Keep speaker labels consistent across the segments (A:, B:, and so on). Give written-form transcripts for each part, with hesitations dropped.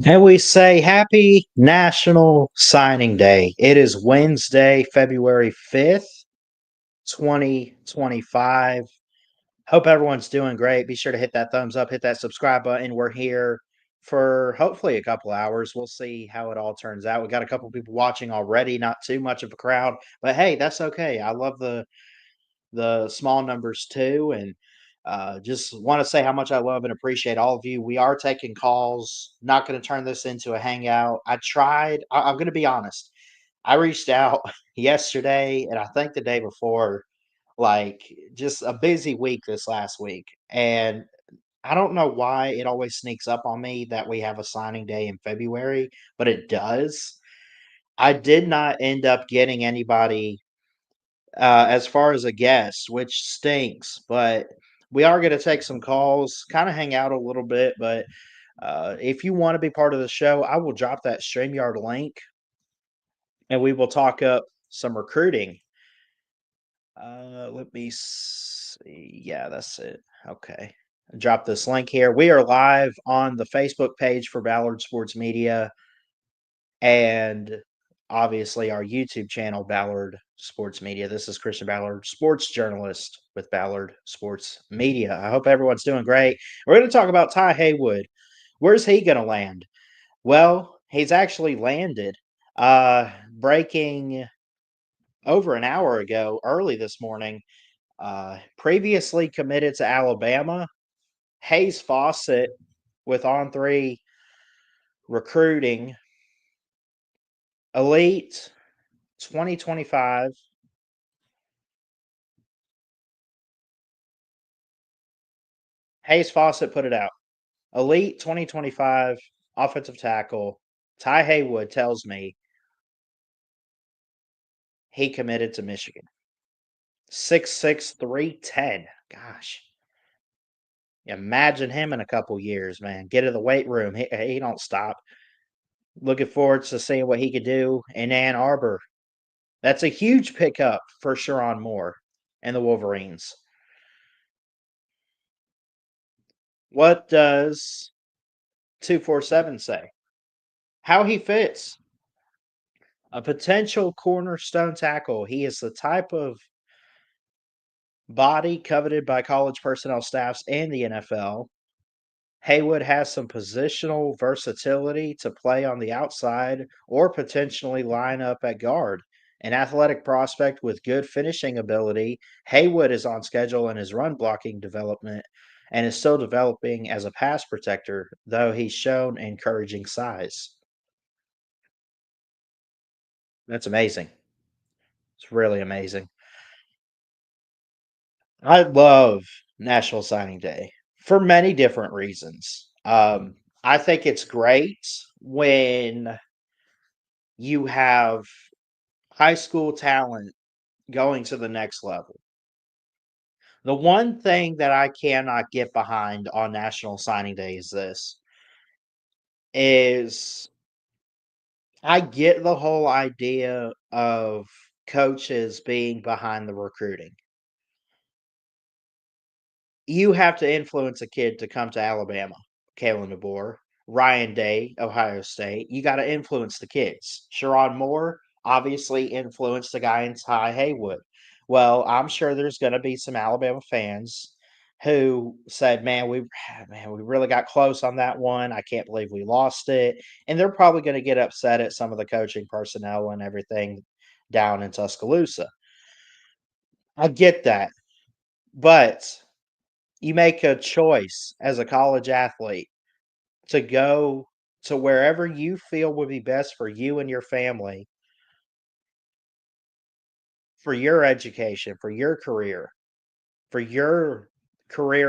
A: And we say happy National Signing Day. It is Wednesday, February 5th, 2025. Hope everyone's doing great. Be sure to hit that thumbs up, hit that subscribe button. We're here for hopefully a couple hours. We'll see how it all turns out. We got a couple people watching already, not too much of a crowd, but hey, that's okay. I love the small numbers too. And just want to say how much I love and appreciate all of you. We are taking calls. Not going to turn this into a hangout. I tried. I'm going to be honest. I reached out yesterday and I think the day before, like just a busy week this last week. And I don't know why it always sneaks up on me that we have a signing day in February, but it does. I did not end up getting anybody as far as a guest, which stinks, but we are going to take some calls, kind of hang out a little bit. But if you want to be part of the show, I will drop that StreamYard link and we will talk up some recruiting. Let me see. Yeah, that's it. Okay. Drop this link here. We are live on the Facebook page for Ballard Sports Media and obviously our YouTube channel, Ballard Sports Media. This is Christian Ballard, sports journalist with Ballard Sports Media. I hope everyone's doing great. We're going to talk about Ty Haywood. Where's he going to land? Well, he's actually landed, breaking over an hour ago, early this morning. Previously committed to Alabama. Hayes Fawcett with On3 recruiting. Elite 2025. Hayes Fawcett put it out. Elite 2025 offensive tackle Ty Haywood tells me he committed to Michigan. 6'6", 310. Gosh. Imagine him in a couple years, man. Get in the weight room. He don't stop. Looking forward to seeing what he could do in Ann Arbor. That's a huge pickup for Sharon Moore and the Wolverines. What does 247 say? How he fits. A potential cornerstone tackle. He is the type of body coveted by college personnel staffs and the NFL. Haywood has some positional versatility to play on the outside or potentially line up at guard. An athletic prospect with good finishing ability, Haywood is on schedule in his run blocking development and is still developing as a pass protector, though he's shown encouraging size. That's amazing. It's really amazing. I love National Signing Day for many different reasons. I think it's great when you have high school talent going to the next level. The one thing that I cannot get behind on National Signing Day is this is I get the whole idea of coaches being behind the recruiting. You have to influence a kid to come to Alabama, Kalen DeBoer, Ryan Day, Ohio State. You got to influence the kids. Sharon Moore obviously influenced the guy in Ty Haywood. Well, I'm sure there's going to be some Alabama fans who said, man, we really got close on that one. I can't believe we lost it." And they're probably going to get upset at some of the coaching personnel and everything down in Tuscaloosa. I get that, but you make a choice as a college athlete to go to wherever you feel would be best for you and your family, for your education, for your career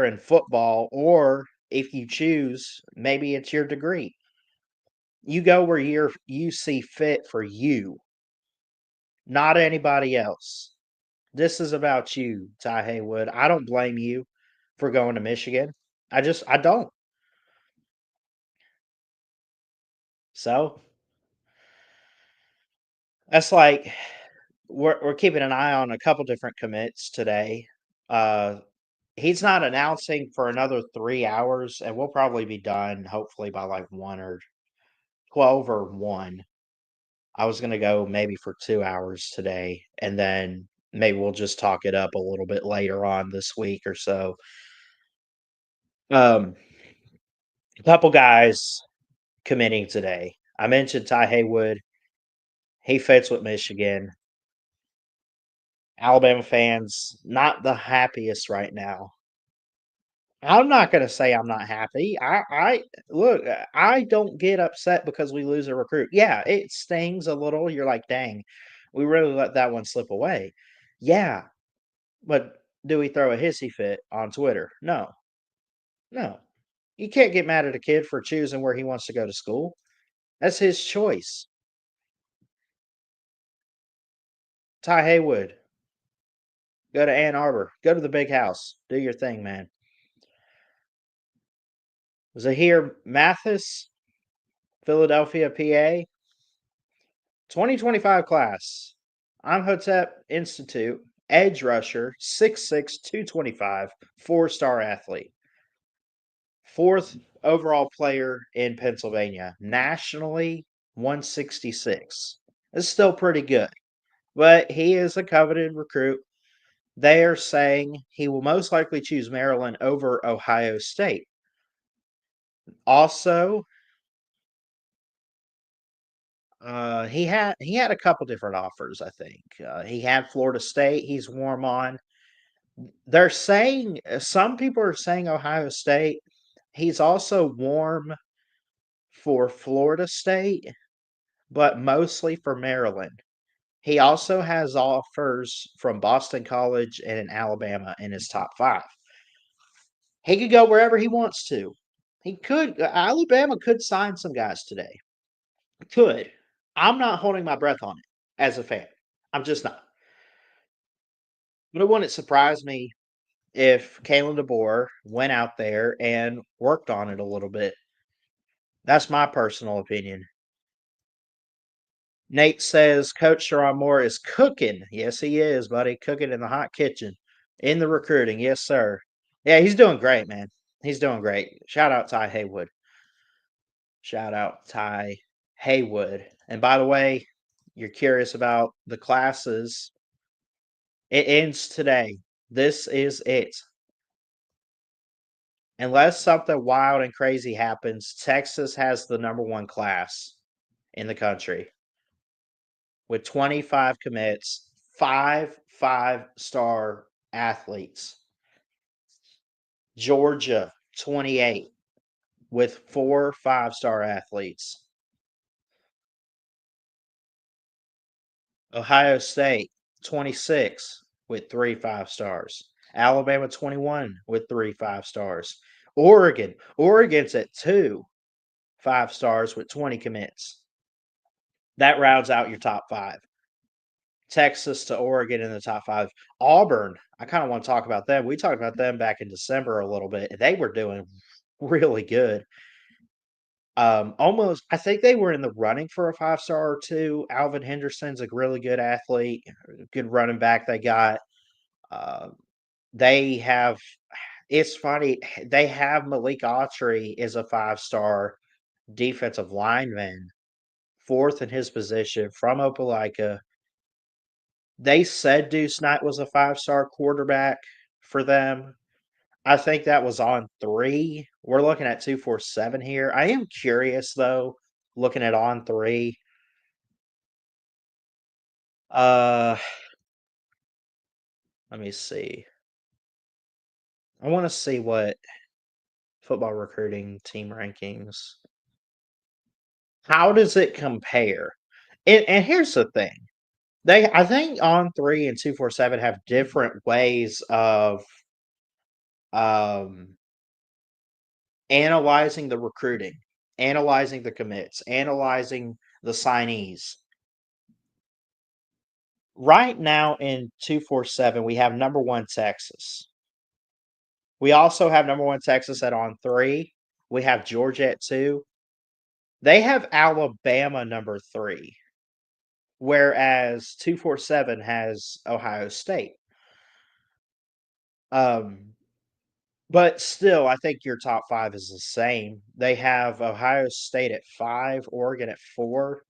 A: in football, or if you choose, maybe it's your degree. You go where you see fit for you, not anybody else. This is about you, Ty Haywood. I don't blame you for going to Michigan. I don't. So that's like we're keeping an eye on a couple different commits today. Uh, he's not announcing for another 3 hours, and we'll probably be done hopefully by like 1 or 12 or 1. I was gonna go maybe for 2 hours today, and then maybe we'll just talk it up a little bit later on this week or so. Um, a couple guys committing today. I mentioned Ty Haywood. He fits with Michigan. Alabama fans, not the happiest right now. I'm not gonna say I'm not happy. I look, I don't get upset because we lose a recruit. Yeah, it stings a little. You're like, dang, we really let that one slip away. Yeah, but do we throw a hissy fit on Twitter? No, no. You can't get mad at a kid for choosing where he wants to go to school. That's his choice. Ty Haywood, go to Ann Arbor. Go to the big house. Do your thing, man. Zahir Mathis, Philadelphia, PA, 2025 class. Imhotep Institute, edge rusher, 6'6", 225, 4-star athlete. Fourth overall player in Pennsylvania. Nationally, 166. It's still pretty good, but he is a coveted recruit. They are saying he will most likely choose Maryland over Ohio State. Also, he had a couple different offers. I think he had Florida State. He's warm on. They're saying some people are saying Ohio State. He's also warm for Florida State, but mostly for Maryland. He also has offers from Boston College and in Alabama in his top 5. He could go wherever he wants to. He could. Alabama could sign some guys today. Could. I'm not holding my breath on it as a fan. I'm just not. But it wouldn't surprise me if Kalen DeBoer went out there and worked on it a little bit. That's my personal opinion. Nate says Coach Sharon Moore is cooking. Yes, he is, buddy. Cooking in the hot kitchen. In the recruiting. Yes, sir. Yeah, he's doing great, man. He's doing great. Shout out Ty Haywood. Shout out Ty Haywood. And by the way, you're curious about the classes. It ends today. This is it. Unless something wild and crazy happens, Texas has the number 1 class in the country with 25 commits, 5 5-star athletes. Georgia, 28 with 4 5-star athletes. Ohio State, 26 with 3 5-stars. Alabama, 21 with 3 5-stars. Oregon's at 2 5-stars with 20 commits. That rounds out your top 5. Texas to Oregon in the top 5. Auburn, I kind of want to talk about them. We talked about them back in December a little bit. They were doing really good. Almost, I think they were in the running for a 5-star or 2. Alvin Henderson's a really good athlete, good running back they got. Uh, they have, it's funny, they have Malik Autry as a 5-star defensive lineman, 4th in his position from Opelika. They said Deuce Knight was a 5-star quarterback for them. I think that was on 3. We're looking at 247 here. I am curious though, looking at on 3. Uh, let me see. I want to see what football recruiting team rankings. How does it compare? And here's the thing. I think on 3 and 247 have different ways of um analyzing the recruiting, analyzing the commits, analyzing the signees. Right now in 247, we have number 1 Texas. We also have number 1 Texas at on 3. We have Georgia at 2. They have Alabama number 3, whereas 247 has Ohio State. Um, But still, I think your top 5 is the same. They have Ohio State at 5, Oregon at 4,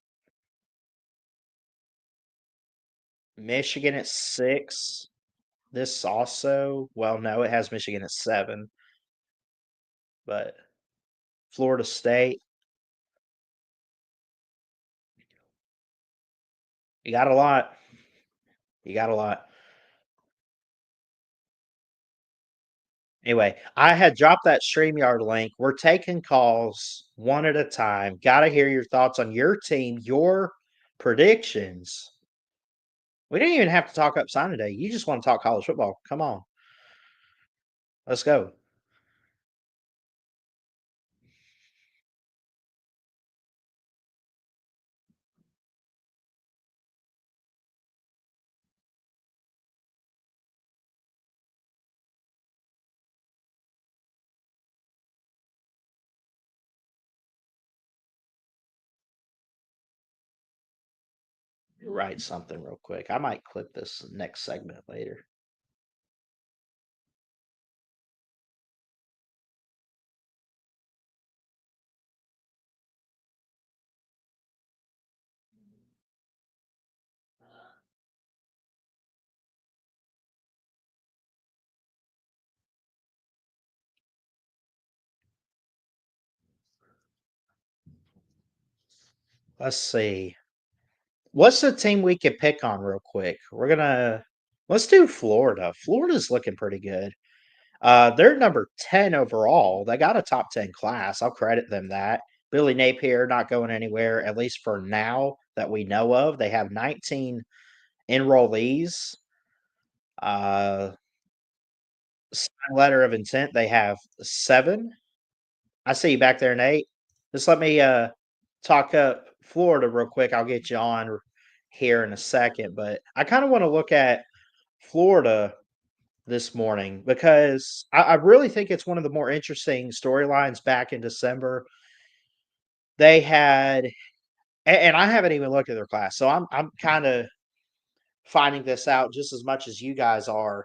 A: Michigan at 6. This also, well, no, it has Michigan at 7, but Florida State, you got a lot. You got a lot. Anyway, I had dropped that StreamYard link. We're taking calls one at a time. Got to hear your thoughts on your team, your predictions. We didn't even have to talk up sign today. You just want to talk college football. Come on. Let's go. Write something real quick. I might clip this next segment later. Let's see. What's the team we could pick on real quick? Let's do Florida. Florida's looking pretty good. They're number 10 overall. They got a top 10 class. I'll credit them that. Billy Napier not going anywhere, at least for now that we know of. They have 19 enrollees. Letter of intent, they have 7. I see you back there, Nate. Just let me talk up Florida real quick. I'll get you on here in a second. But I kind of want to look at Florida this morning because I really think it's one of the more interesting storylines back in December. They had, and I haven't even looked at their class, so I'm kind of finding this out just as much as you guys are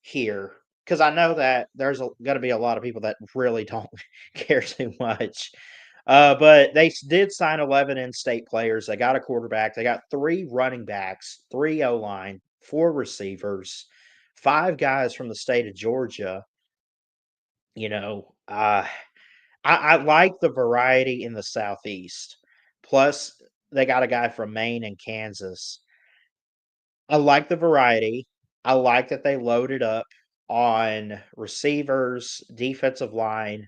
A: here because I know that there's going to be a lot of people that really don't care too much. But they did sign 11 in-state players. They got a quarterback. They got 3 running backs, 3 O-line, 4 receivers, 5 guys from the state of Georgia. You know, I like the variety in the Southeast. Plus, they got a guy from Maine and Kansas. I like the variety. I like that they loaded up on receivers, defensive line.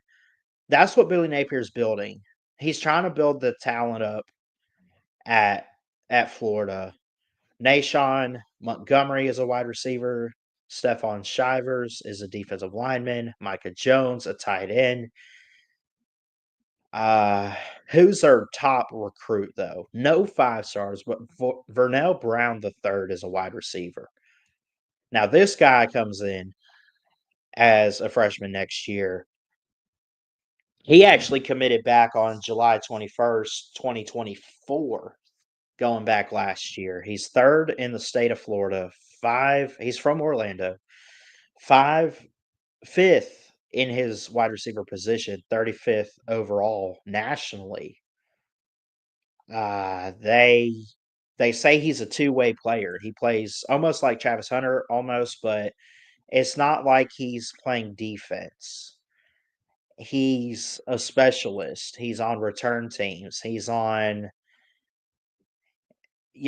A: That's what Billy Napier's building. He's trying to build the talent up at at Florida. Nashawn Montgomery is a wide receiver. Stephon Shivers is a defensive lineman. Micah Jones, a tight end. Who's our top recruit though? No 5 stars, but Vernell Brown the third is a wide receiver. Now this guy comes in as a freshman next year. He actually committed back on July 21st, 2024, going back last year. He's third in the state of Florida. He's from Orlando. Fifth in his wide receiver position, 35th overall nationally. They say he's a two-way player. He plays almost like Travis Hunter, almost, but it's not like he's playing defense. He's a specialist. He's on return teams. He's on,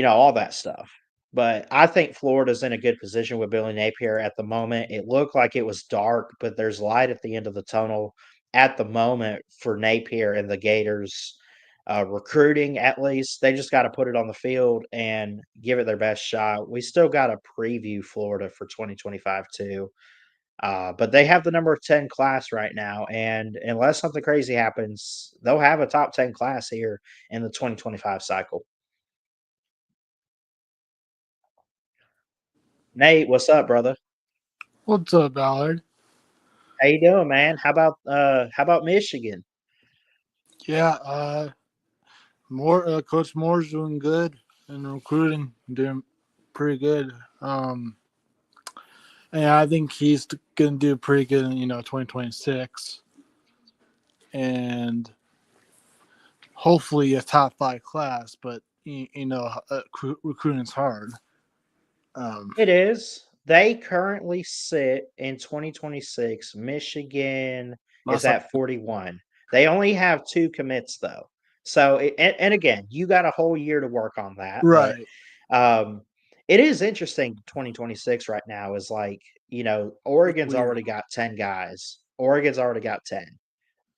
A: all that stuff. But I think Florida's in a good position with Billy Napier at the moment. It looked like it was dark, but there's light at the end of the tunnel at the moment for Napier and the Gators. Recruiting, at least, they just got to put it on the field and give it their best shot. We still got to preview Florida for 2025 too. But they have the number 10 class right now, and unless something crazy happens, they'll have a top 10 class here in the 2025 cycle. Nate, what's up, brother?
B: What's up, Ballard?
A: How you doing, man? How about Michigan?
B: Yeah, Coach Moore's doing good and recruiting, doing pretty good. And I think he's going to do pretty good in 2026, and hopefully a top 5 class. But recruiting is hard.
A: It is. They currently sit in 2026. Michigan is
B: Last
A: at 41. They only have 2 commits though. So, and again, you got a whole year to work on that, but
B: right,
A: um, it is interesting. 2026 right now is like,
B: it's
A: Oregon's
B: weird.
A: already got 10 guys. Oregon's already got 10.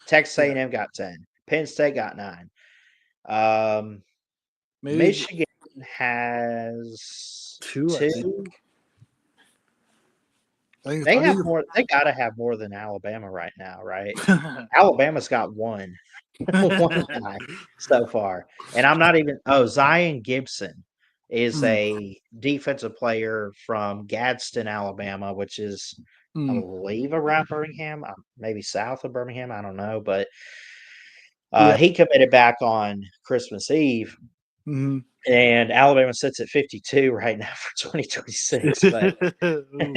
A: Texas
B: Yeah,
A: A&M got 10. Penn State got 9. Um,
B: maybe
A: Michigan has
B: 2. I think.
A: 2.
B: I
A: They
B: think.
A: have more. They gotta have more than Alabama right now, right? Alabama's got 1, 1 guy so far, and I'm not even Zion Gibson is
B: mm,
A: a defensive player from Gadsden, Alabama, which is, I
B: mm,
A: believe, around Birmingham, maybe south of Birmingham, I don't know, but,
B: yeah.
A: he committed back on Christmas Eve,
B: Mm.
A: and Alabama sits at 52 right now for 2026, but
B: Ooh,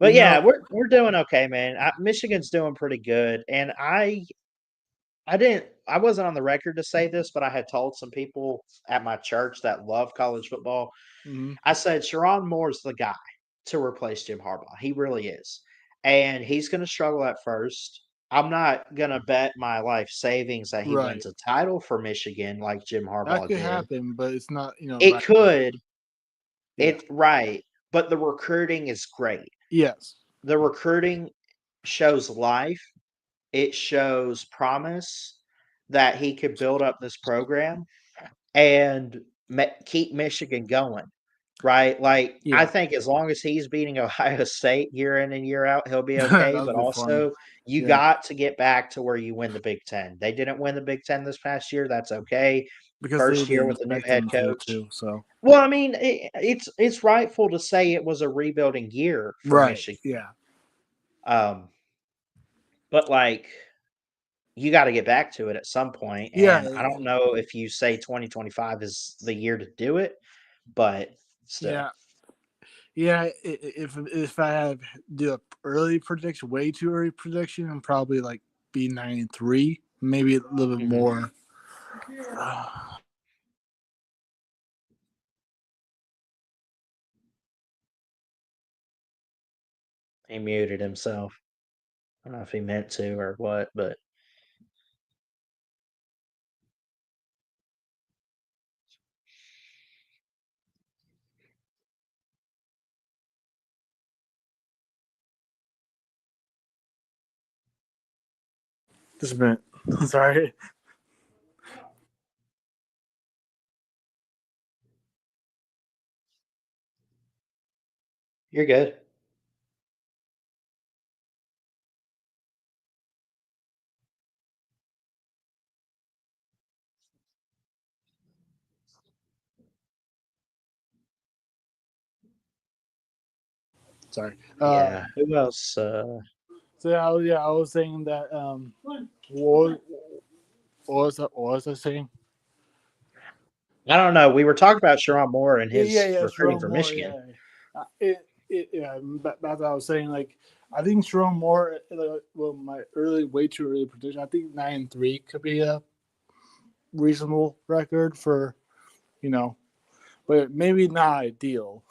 A: But
B: you
A: yeah,
B: know.
A: we're doing okay, man. Michigan's doing pretty good, and I wasn't on the record to say this, but I had told some people at my church that love college football.
B: Mm,
A: I said Sharon Moore's the guy to replace Jim Harbaugh. He really is, and he's going to struggle at first. I'm not going to bet my life savings that he
B: right.
A: wins a title for Michigan like Jim
B: That
A: Harbaugh
B: could
A: did.
B: happen, but it's not.
A: It
B: Right now.
A: could,
B: Yeah.
A: right, but the recruiting is great.
B: Yes.
A: The recruiting shows life. It shows promise that he could build up this program and keep Michigan going, right? Like, I
B: Yeah.
A: think as long as he's beating Ohio State year in and year out, he'll be
B: That
A: okay.
B: would
A: But
B: be funny.
A: also, you
B: Yeah.
A: got to get back to where you win the Big Ten. They didn't win the Big Ten this past year. That's okay.
B: Because they
A: First year
B: didn't
A: with a new
B: expect
A: head
B: them to
A: coach.
B: too. So.
A: Well, I mean, it's rightful to say it was a rebuilding year for
B: Right.
A: Michigan.
B: Yeah.
A: Um, but like you gotta get back to it at some point,
B: Yeah.
A: and I don't know if you say 2025 is the year to do it, but still.
B: Yeah. Yeah. If I have do a early prediction, way too early prediction, I'm probably like be 9-3, maybe a little bit
A: Mhm.
B: more.
A: He muted himself. I don't know if he meant to or what, but
B: Just a minute. Sorry.
A: you're good.
B: Sorry.
A: Yeah. Who else?
B: So I was saying that what, what was I saying?
A: I don't know. We were talking about Sharon Moore and his
B: Yeah,
A: recruiting
B: Sharon
A: for
B: Moore.
A: Michigan.
B: Yeah, yeah. That's what I was saying. Like, I think Sharon Moore. Well, my way too early prediction. I think 9-3 could be a reasonable record for you know, but maybe not ideal.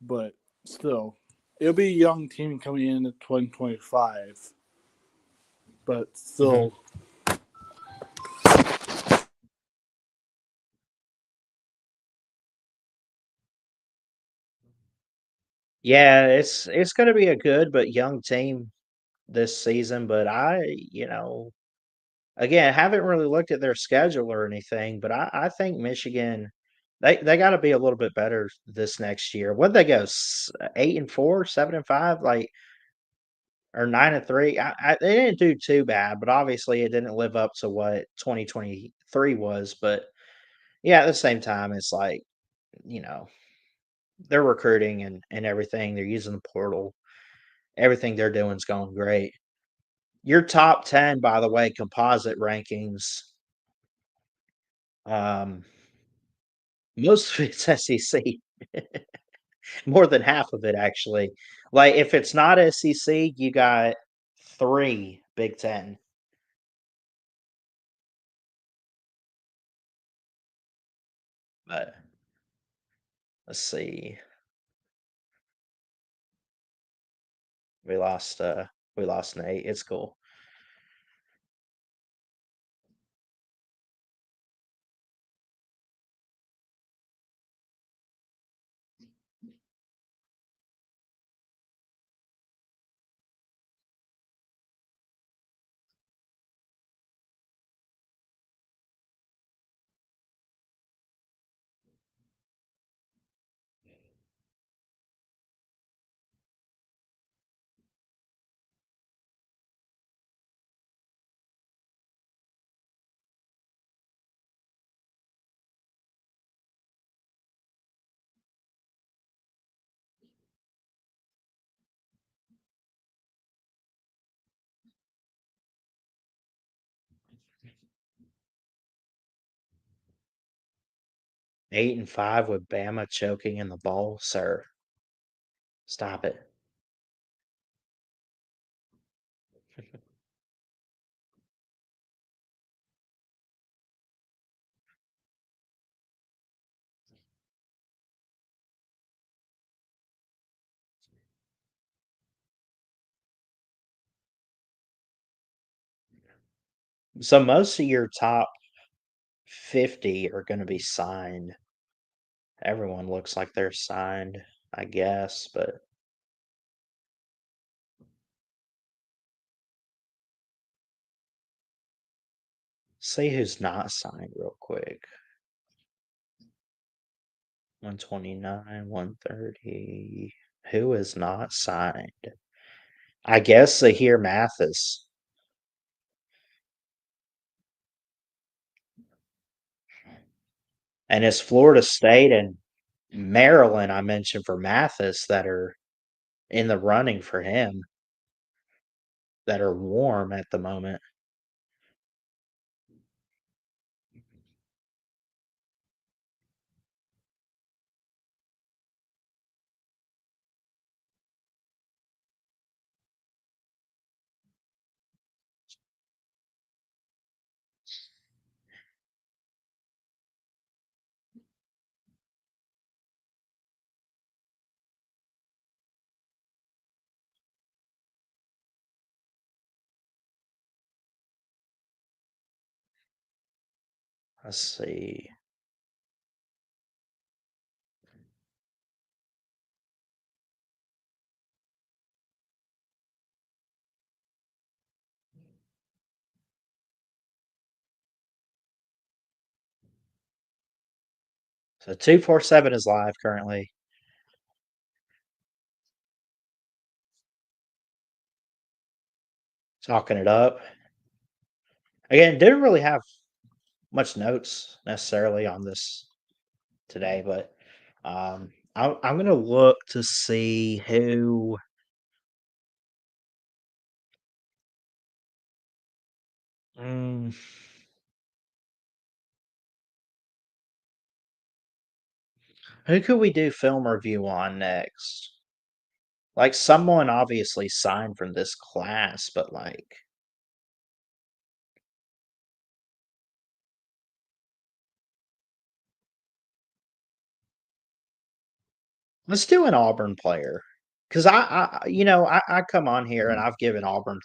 B: But still, it'll be a young team coming in 2025. But
A: Mhm.
B: still,
A: Yeah, it's gonna be a good but young team this season, but again, haven't really looked at their schedule or anything, but I think Michigan, they got to be a little bit better this next year. What they go 8-4, 7-5, like or 9-3. They didn't do too bad, but obviously it didn't live up to what 2023 was. But yeah, at the same time, it's like you know they're recruiting and everything. They're using the portal. Everything they're doing is going great. Your top 10, by the way, composite rankings. Um, Most of it's SEC. More than half of it, actually. Like, if it's not SEC, you got 3 Big Ten. But let's see. We lost, we lost Nate. It's cool. 8-5 with Bama choking in the bowl, sir. Stop it. So most of your top 50 are gonna be signed. Everyone looks like they're signed, I guess, but see who's not signed real quick. 129, 130. Who is not signed? I guess Zahir Mathis. And it's Florida State and Maryland I mentioned for Mathis that are in the running for him, that are warm at the moment. Let's see. So 247 is live currently. Talking it up. Again, didn't really have much notes necessarily on this today, but I'm gonna look to see mm, who could we do film review on next? Like someone obviously signed from this class, but like let's do an Auburn player. Cause I come on here and I've given Auburn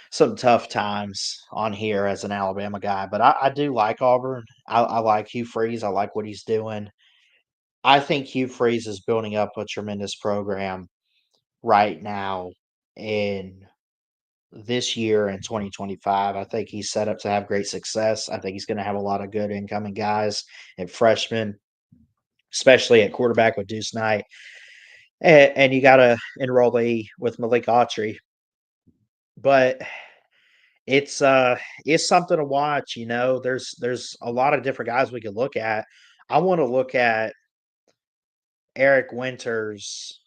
A: some tough times on here as an Alabama guy, but I do like Auburn. I like Hugh Freeze. I like what he's doing. I think Hugh Freeze is building up a tremendous program right now in this year in 2025. I think he's set up to have great success. I think he's going to have a lot of good incoming guys and freshmen, especially at quarterback with Deuce Knight. And you got to enrollee with Malik Autry. But it's it's something to watch, you know. There's a lot of different guys we could look at. I want to look at Eric Winters.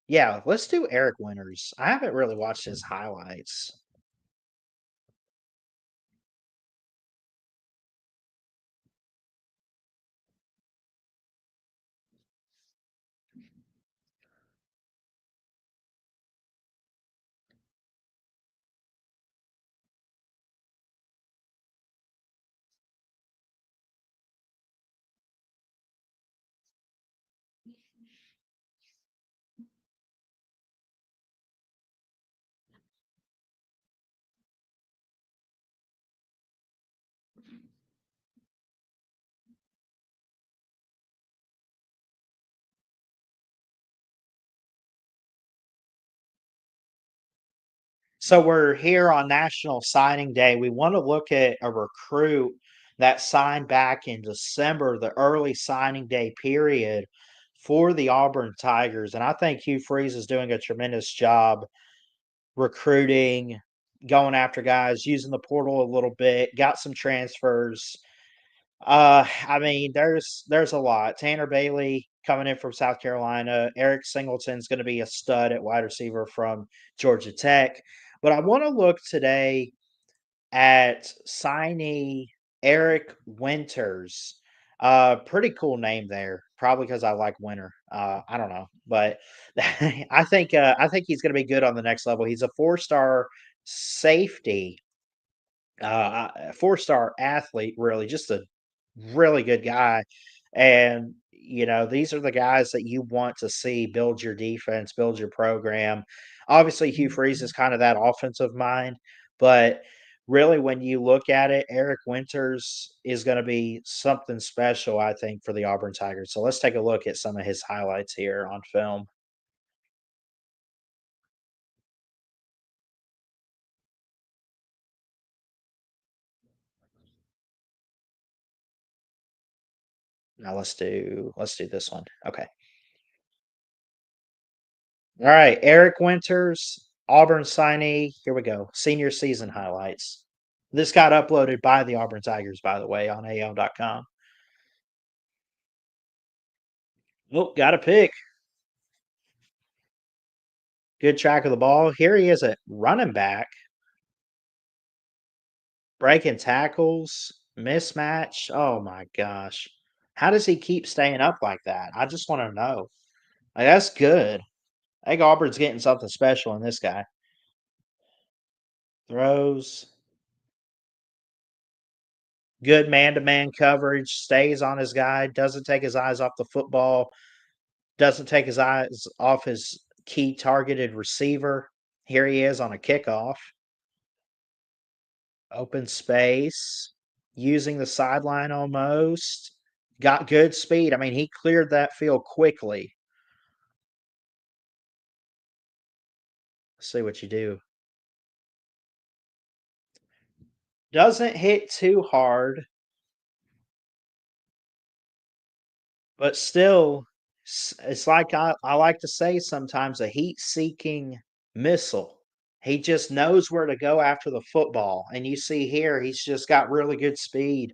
A: Yeah, let's do Eric Winters. I haven't really watched his highlights. So we're here on National Signing Day. We want to look at a recruit that signed back in December, the early signing day period for the Auburn Tigers. And I think Hugh Freeze is doing a tremendous job recruiting, going after guys, using the portal a little bit, got some transfers. I mean, there's a lot. Tanner Bailey coming in from South Carolina. Eric Singleton's going to be a stud at wide receiver from Georgia Tech. But I want to look today at signee Eric Winters. Pretty cool name there. Probably because I like winter. I don't know, but I think he's going to be good on the next level. He's a four-star safety, a four-star athlete. Really, just a really good guy. And, these are the guys that you want to see build your defense, build your program. Obviously, Hugh Freeze is kind of that offensive mind, but really, when you look at it, Eric Winters is going to be something special, I think, for the Auburn Tigers. So let's take a look at some of his highlights here on film. Now let's do this one. Okay. All right, Eric Winters, Auburn signee. Here we go. Senior season highlights. This got uploaded by the Auburn Tigers, by the way, on AL.com. Oh, got a pick. Good track of the ball. Here he is at running back, breaking tackles, mismatch. Oh my gosh. How does he keep staying up like that? I just want to know. Like, that's good. I think Auburn's getting something special in this guy. Throws, good man-to-man coverage, stays on his guy, doesn't take his eyes off the football, doesn't take his eyes off his key targeted receiver. Here he is on a kickoff, open space, using the sideline almost. Got good speed. I mean, he cleared that field quickly. Let's see what you do. Doesn't hit too hard, but still, it's like I like to say sometimes a heat seeking missile. He just knows where to go after the football. And you see here, he's just got really good speed.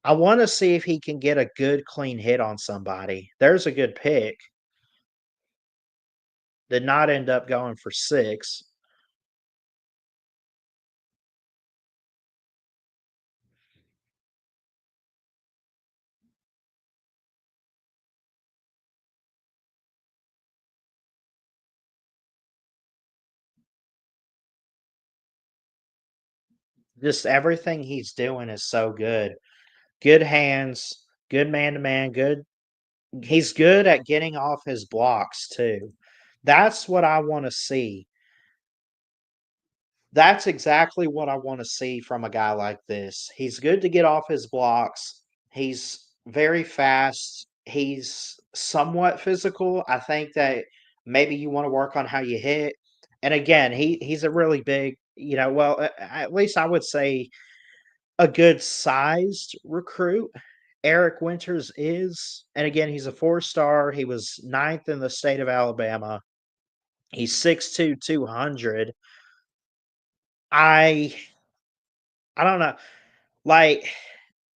A: I want to see if he can get a good clean hit on somebody. There's a good pick. Did not end up going for six. Just everything he's doing is so good. Good hands, good man to man, good. He's good at getting off his blocks too. That's what I want to see. That's exactly what I wanna see from a guy like this. He's good to get off his blocks. He's very fast. He's somewhat physical. I think that maybe you wanna work on how you hit. And again, he's a really big, well, at least I would say a good sized recruit. Eric Winters is, and again, he's a four-star. He was ninth in the state of Alabama. He's 6'2", 200. I I don't know. Like,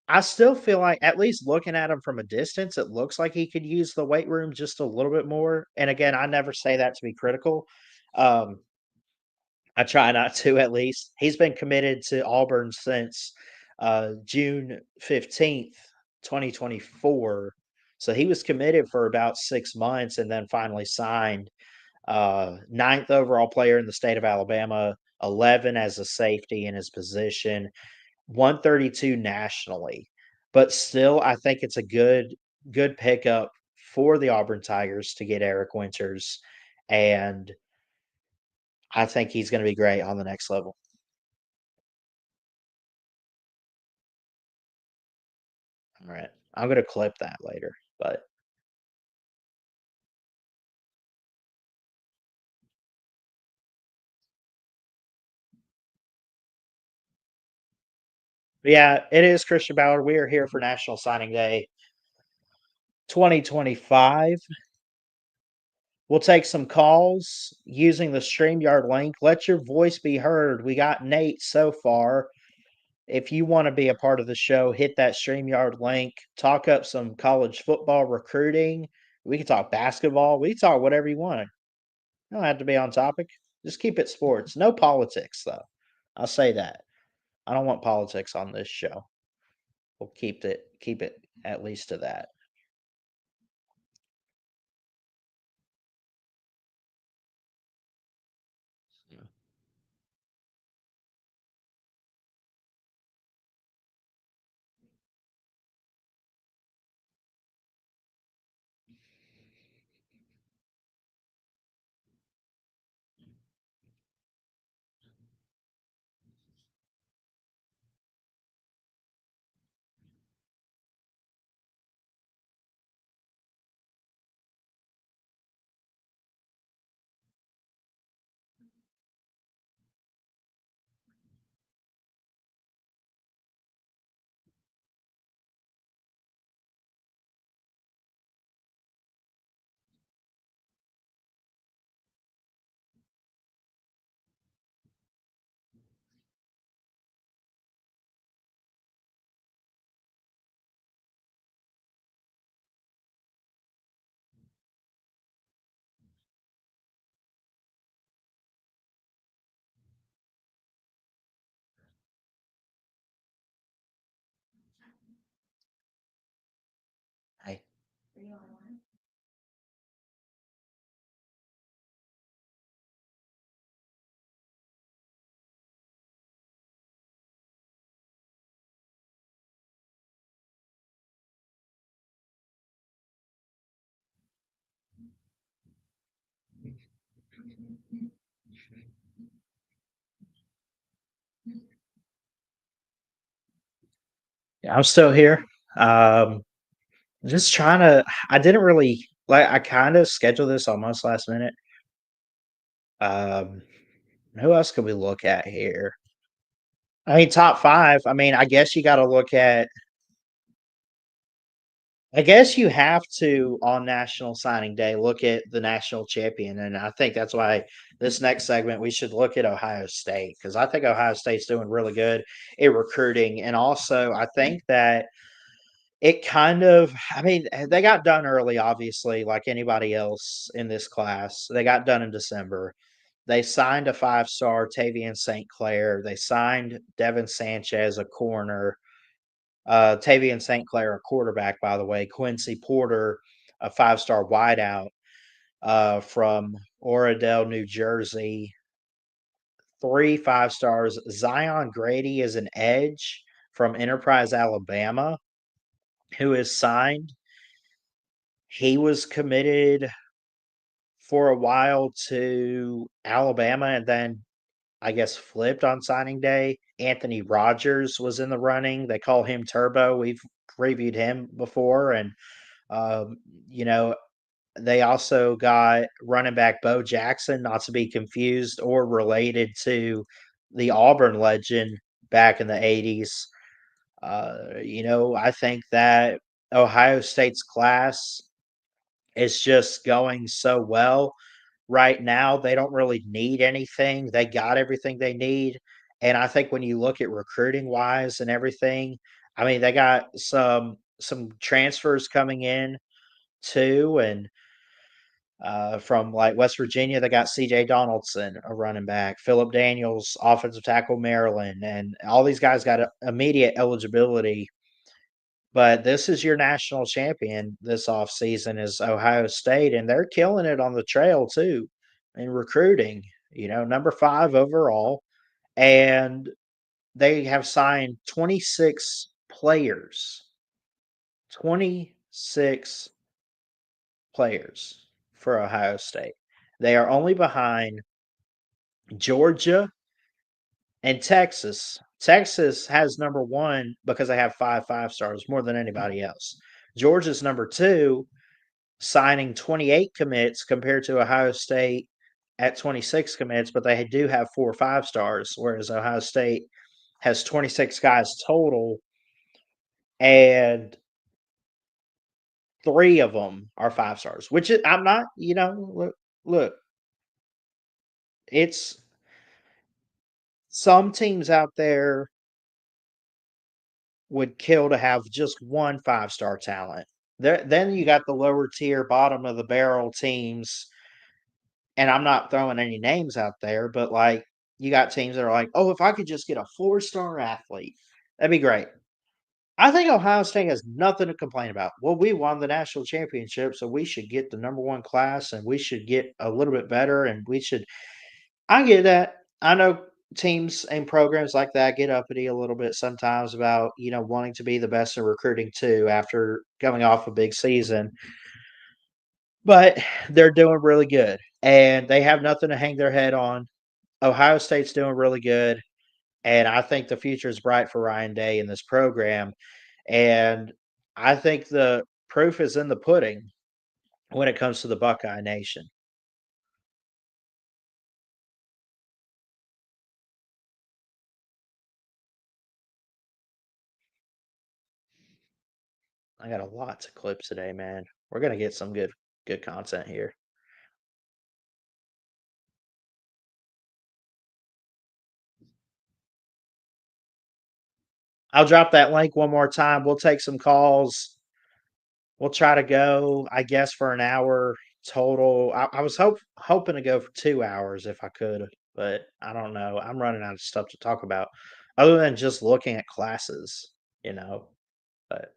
A: I still feel like at least looking at him from a distance, it looks like he could use the weight room just a little bit more. And again, I never say that to be critical. Um, I try not to at least. He's been committed to Auburn since June 15th, 2024. So he was committed for about 6 months and then finally signed. Ninth overall player in the state of Alabama, 11 as a safety in his position. 132 nationally. But still, I think it's a good pickup for the Auburn Tigers to get Eric Winters, and I think he's gonna be great on the next level. Alright. I'm gonna clip that later, but Yeah, it is Christian Ballard. We are here for National Signing Day 2025. We'll take some calls using the StreamYard link. Let your voice be heard. We got Nate so far. If you want to be a part of the show, hit that StreamYard link. Talk up some college football recruiting. We can talk basketball. We can talk whatever you want. You don't have to be on topic. Just keep it sports. No politics, though. I'll say that. I don't want politics on this show. We'll keep it at least to that. Hey. Yeah, I'm still here. Just trying to. I didn't really like. I kind of scheduled this almost last minute. Um, who else could we look at here? I mean, top five. I mean, I guess you got to look at. I guess you have to on National Signing Day look at the national champion, and I think that's why this next segment we should look at Ohio State because I think Ohio State's doing really good in recruiting, and also I think that it kind of I mean, they got done early, obviously, like anybody else in this class. They got done in December. They signed a five-star Tavian St. Clair. They signed Devin Sanchez, a corner. Tavian St. Clair, a quarterback, by the way. Quincy Porter, a five-star wideout from Oradell, New Jersey. Three five stars. Zion Grady is an edge from Enterprise, Alabama, who is signed. He was committed for a while to Alabama and then I guess flipped on signing day. Anthony Rogers was in the running. They call him Turbo. We've previewed him before, and um, you know they also got running back Bo Jackson, not to be confused or related to the Auburn legend back in the '80s. I think that Ohio State's class is just going so well right now. They don't really need anything. They got everything they need. And I think when you look at recruiting wise and everything, I mean, they got some transfers coming in too. And from like West Virginia, they got CJ Donaldson, a running back, Philip Daniels, offensive tackle, Maryland, and all these guys got immediate eligibility. But this is your national champion this offseason is Ohio State, and they're killing it on the trail too in recruiting. Number 5 overall, and they have signed 26 players. 26 players for Ohio State. They are only behind Georgia and Texas. Texas has number 1 because they have 5 stars more than anybody else. Georgia's number 2 signing 28 commits compared to Ohio State at 26 commits, but they do have 4 5 stars, whereas Ohio State has 26 guys total, and 3 of them are 5 stars, which is I'm not, look, it's some teams out there would kill to have just one 5-star talent. Then you got the lower tier, bottom of the barrel teams, and I'm not throwing any names out there, but, like, you got teams that are like, "Oh, if I could just get a 4-star athlete, that'd be great." I think Ohio State has nothing to complain about. Well, we won the national championship, so we should get the number 1 class, and we should get a little bit better, and we should I get that. I know teams and programs like that get uppity a little bit sometimes about, wanting to be the best in recruiting too after coming off a big season, but they're doing really good, and they have nothing to hang their head on. Ohio State's doing really good, and I think the future is bright for Ryan Day in this program, and I think the proof is in the pudding when it comes to the Buckeye Nation. I got a lots of clips today, man. We're gonna get some good content here. I'll drop that link one more time. We'll take some calls. We'll try to go, I guess, for an hour total. I was hoping to go for 2 hours if I could, but I don't know. I'm running out of stuff to talk about other than just looking at classes, you know. But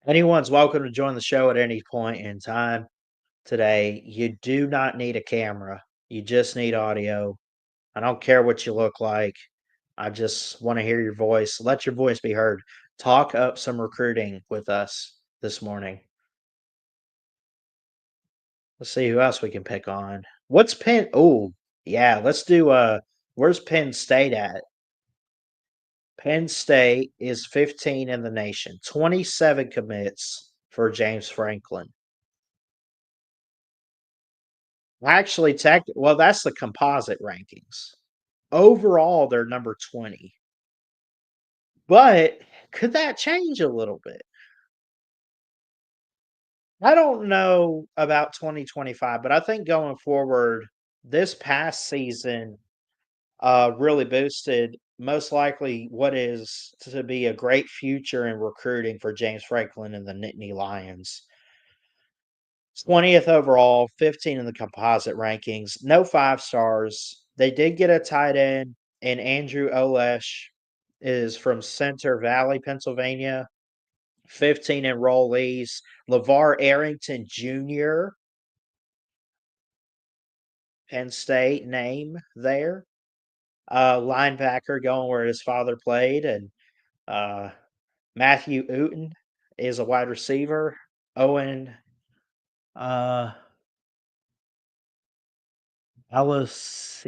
A: anyone's welcome to join the show at any point in time today. You do not need a camera. You just need audio. I don't care what you look like. I just want to hear your voice. Let your voice be heard. Talk up some recruiting with us this morning. Let's see who else we can pick on. What's Penn? Oh, yeah. Let's do. Where's Penn State at? Penn State is 15 in the nation. 27 commits for James Franklin. Actually, well, that's the composite rankings. Overall, they're number 20. But could that change a little bit? I don't know about 2025, but I think going forward, this past season really boosted most likely what is to be a great future in recruiting for James Franklin and the Nittany Lions. 20th overall, 15 in the composite rankings, no 5 stars. They did get a tight end, and Andrew Olesh is from Center Valley, Pennsylvania. 15 enrollees. LeVar Arrington Jr., Penn State name there. Linebacker going where his father played, and uh, Matthew Uten is a wide receiver. Owen uh, LOC.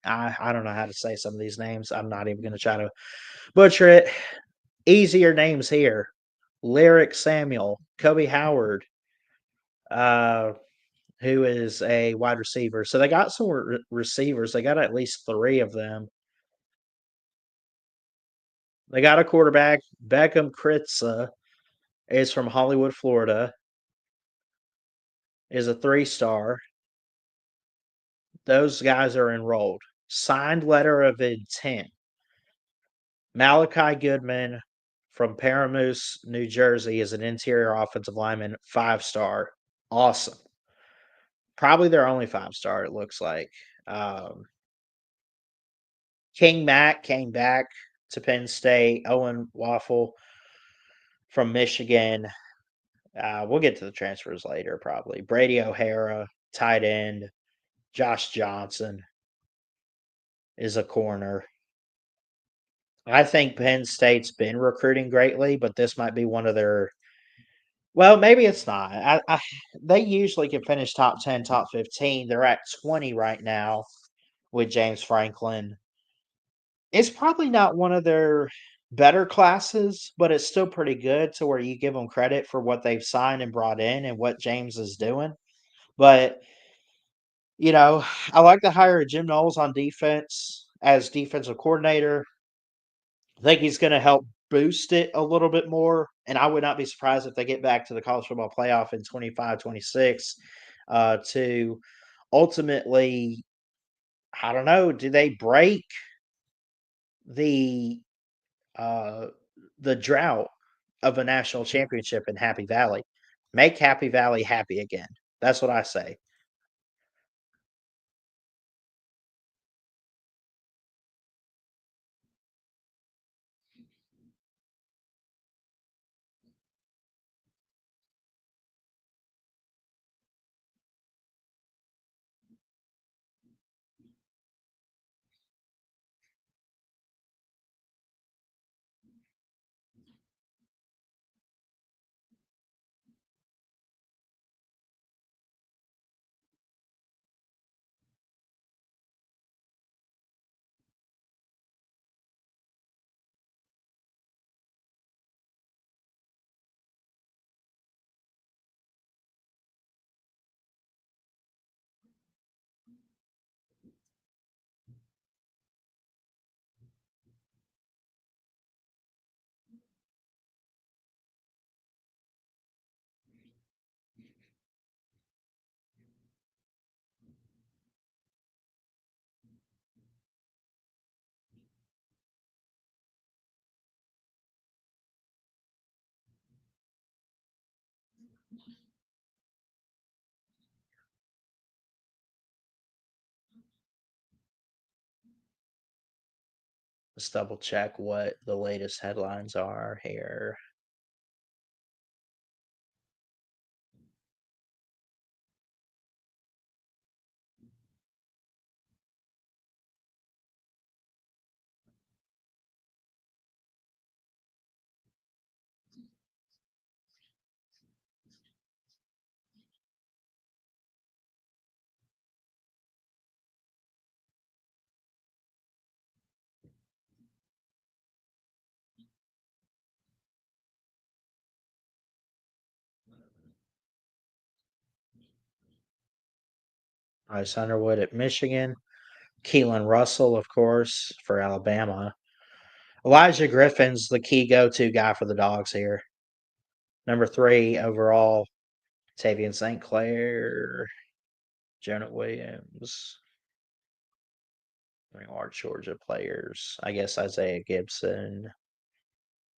A: I don't know how to say some of these names. I'm not even going to try to butcher it. Easier names here. Lyric Samuel, Kobe Howard, uh, who is a wide receiver. So they got some receivers. They got at least 3 of them. They got a quarterback. Beckham Kritza is from Hollywood, Florida, is a 3-star. Those guys are enrolled. Signed letter of intent. Malachi Goodman from Paramus, New Jersey is an interior offensive lineman, 5-star. Awesome. Probably their only 5-star, it looks like. King Mack came back to Penn State. Owen Waffle from Michigan. We'll get to the transfers later, probably. Brady O'Hara, tight end. Josh Johnson is a corner. I think Penn State's been recruiting greatly, but this might be one of their. Well, maybe it's not. They usually can finish top 10, top 15. They're at 20 right now with James Franklin. It's probably not one of their better classes, but it's still pretty good to where you give them credit for what they've signed and brought in and what James is doing. But You know, I like to hire Jim Knowles on defense as defensive coordinator. I think he's going to help boost it a little bit more. And I would not be surprised if they get back to the college football playoff in 25, 26 to ultimately, I don't know, do they break the uh, the drought of a national championship in Happy Valley? Make Happy Valley happy again. That's what I say. Let's double check what the latest headlines are here. Bryce Underwood at Michigan. Keelan Russell, of course, for Alabama. Elijah Griffin's the key go-to guy for the Dogs here. Number 3 overall, Tavian St. Clair, Jonah Williams. Our Georgia players. I guess Isaiah Gibson.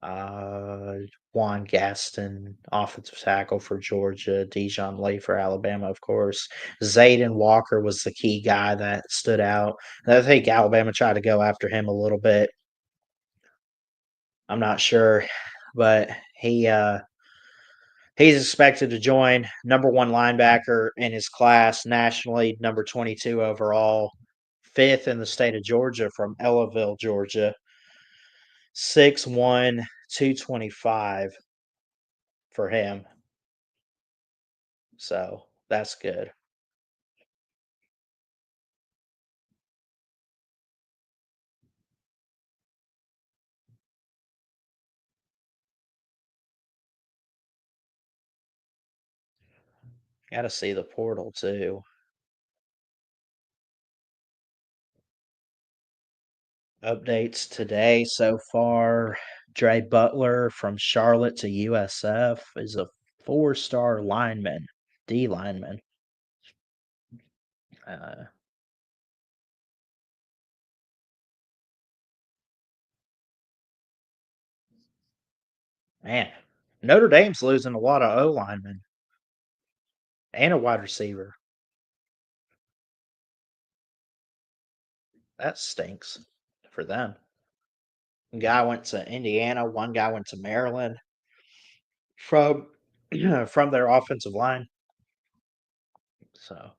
A: Uh, Juan Gaston, offensive tackle for Georgia. Dijon Lee for Alabama, of course. Zayden Walker was the key guy that stood out. And I think Alabama tried to go after him a little bit. I'm not sure, but he's expected to join number 1 linebacker in his class nationally, number 22 overall, 5th in the state of Georgia from Ellaville, Georgia. 6'1", 225 for him. So that's good. Got to see the portal too. Updates today so far. Dre Butler from Charlotte to USF is a 4-star lineman, D lineman. Uh, man, Notre Dame's losing a lot of O linemen and a wide receiver. That stinks for them. One guy went to Indiana, one guy went to Maryland from from their offensive line. So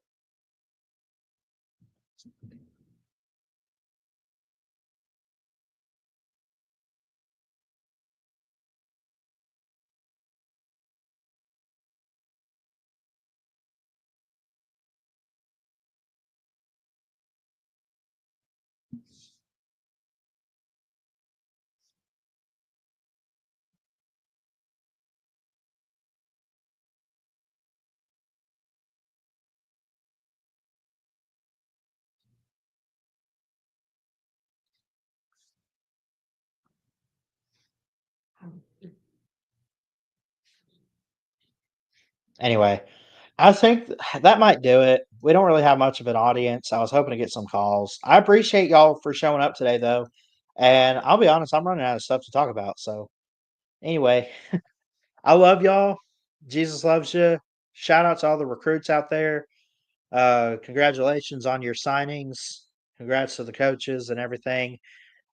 A: Anyway, I think that might do it. We don't really have much of an audience. I was hoping to get some calls. I appreciate y'all for showing up today, though. And I'll be honest, I'm running out of stuff to talk about. So, anyway, I love y'all. Jesus loves you. Shout out to all the recruits out there. Congratulations on your signings. Congrats to the coaches and everything.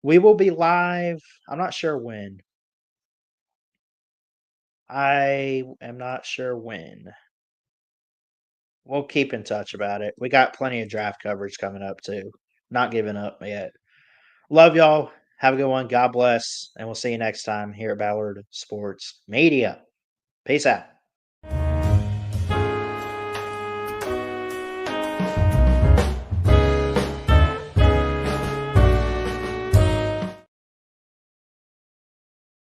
A: We will be live. I'm not sure when. I am not sure when. We'll keep in touch about it. We got plenty of draft coverage coming up too. Not giving up yet. Love y'all. Have a good one. God bless. And we'll see you next time here at Ballard Sports Media. Peace out.